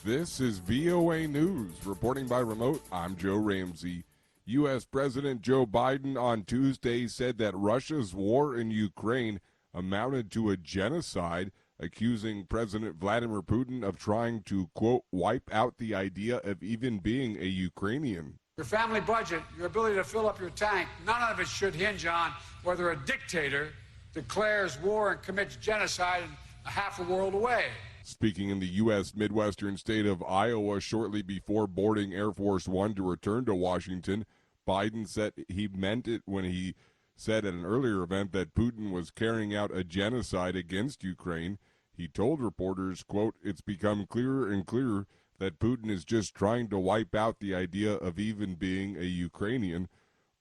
This is VOA News. Reporting by remote, I'm Joe Ramsey. U.S. President Joe Biden on Tuesday said that Russia's war in Ukraine amounted to a genocide, accusing President Vladimir Putin of trying to, quote, wipe out the idea of even being a Ukrainian. Your family budget, your ability to fill up your tank, none of it should hinge on whether a dictator declares war and commits genocide half a world away. Speaking in the U.S. Midwestern state of Iowa shortly before boarding Air Force One to return to Washington, Biden said he meant it when he said at an earlier event that Putin was carrying out a genocide against Ukraine. He told reporters, quote, "It's become clearer and clearer that Putin is just trying to wipe out the idea of even being a Ukrainian."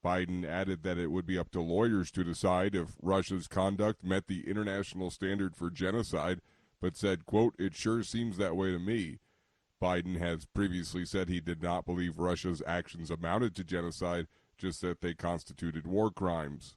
Biden added that it would be up to lawyers to decide if Russia's conduct met the international standard for genocide, but said, quote, "It sure seems that way to me." Biden has previously said he did not believe Russia's actions amounted to genocide, just that they constituted war crimes.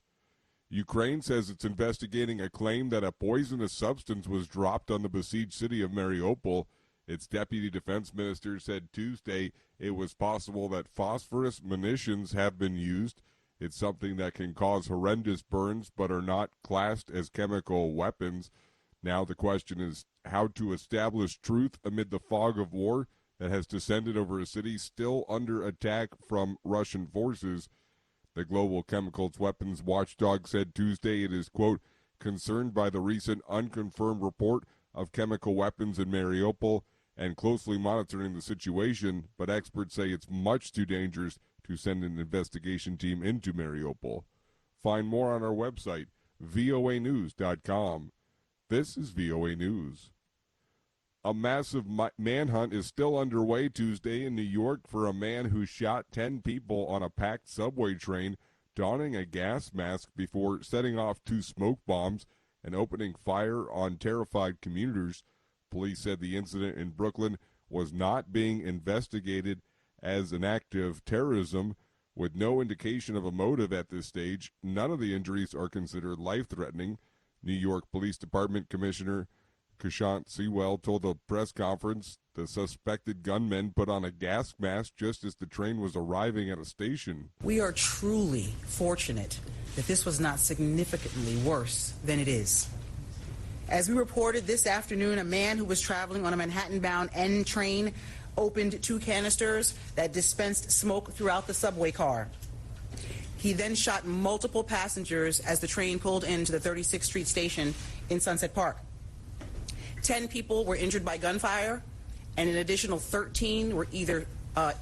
Ukraine says it's investigating a claim that a poisonous substance was dropped on the besieged city of Mariupol. Its deputy defense minister said Tuesday it was possible that phosphorus munitions have been used. It's something that can cause horrendous burns but are not classed as chemical weapons. Now the question is how to establish truth amid the fog of war that has descended over a city still under attack from Russian forces. The global chemicals weapons watchdog said Tuesday it is, quote, concerned by the recent unconfirmed report of chemical weapons in Mariupol and closely monitoring the situation, but experts say it's much too dangerous to send an investigation team into Mariupol. Find more on our website, voanews.com. This is VOA News. A massive manhunt is still underway Tuesday in New York for a man who shot 10 people on a packed subway train, donning a gas mask before setting off 2 smoke bombs and opening fire on terrified commuters. Police said the incident in Brooklyn was not being investigated as an act of terrorism, with no indication of a motive at this stage. None of the injuries are considered life-threatening. New York Police Department Commissioner Kashant Sewell told a press conference the suspected gunman put on a gas mask just as the train was arriving at a station. We are truly fortunate that this was not significantly worse than it is. As we reported this afternoon, a man who was traveling on a Manhattan-bound N train opened 2 canisters that dispensed smoke throughout the subway car. He then shot multiple passengers as the train pulled into the 36th Street station in Sunset Park. 10 people were injured by gunfire, and an additional 13 were either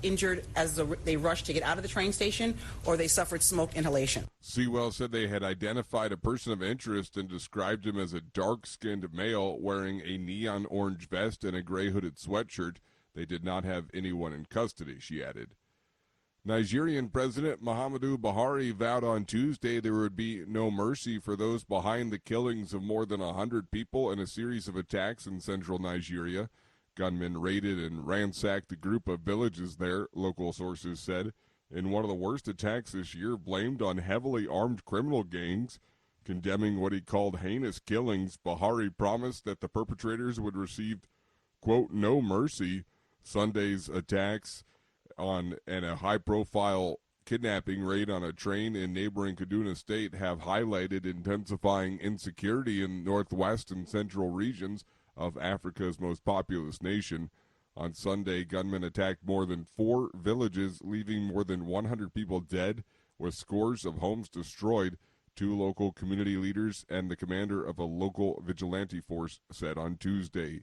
injured as they rushed to get out of the train station or they suffered smoke inhalation. Sewell said they had identified a person of interest and described him as a dark-skinned male wearing a neon orange vest and a gray hooded sweatshirt. They did not have anyone in custody, she added. Nigerian President Muhammadu Buhari vowed on Tuesday there would be no mercy for those behind the killings of more than 100 people in a series of attacks in central Nigeria. Gunmen raided and ransacked a group of villages there, local sources said, in one of the worst attacks this year, blamed on heavily armed criminal gangs. Condemning what he called heinous killings, Buhari promised that the perpetrators would receive, quote, no mercy. Sunday's attacks and a high-profile kidnapping raid on a train in neighboring Kaduna State have highlighted intensifying insecurity in northwest and central regions of Africa's most populous nation. On Sunday, gunmen attacked more than 4 villages, leaving more than 100 people dead, with scores of homes destroyed, 2 local community leaders and the commander of a local vigilante force said on Tuesday.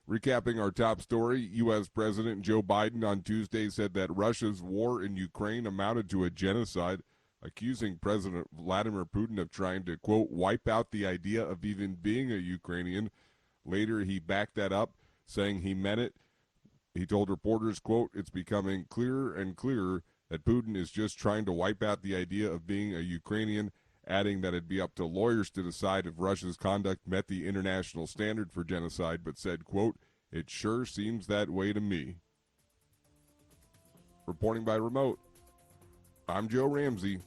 Recapping our top story, U.S. President Joe Biden on Tuesday said that Russia's war in Ukraine amounted to a genocide, accusing President Vladimir Putin of trying to, quote, wipe out the idea of even being a Ukrainian. Later, he backed that up, saying he meant it. He told reporters, quote, it's becoming clearer and clearer that Putin is just trying to wipe out the idea of being a Ukrainian, adding that it'd be up to lawyers to decide if Russia's conduct met the international standard for genocide, but said, quote, it sure seems that way to me. Reporting by remote, I'm Joe Ramsey.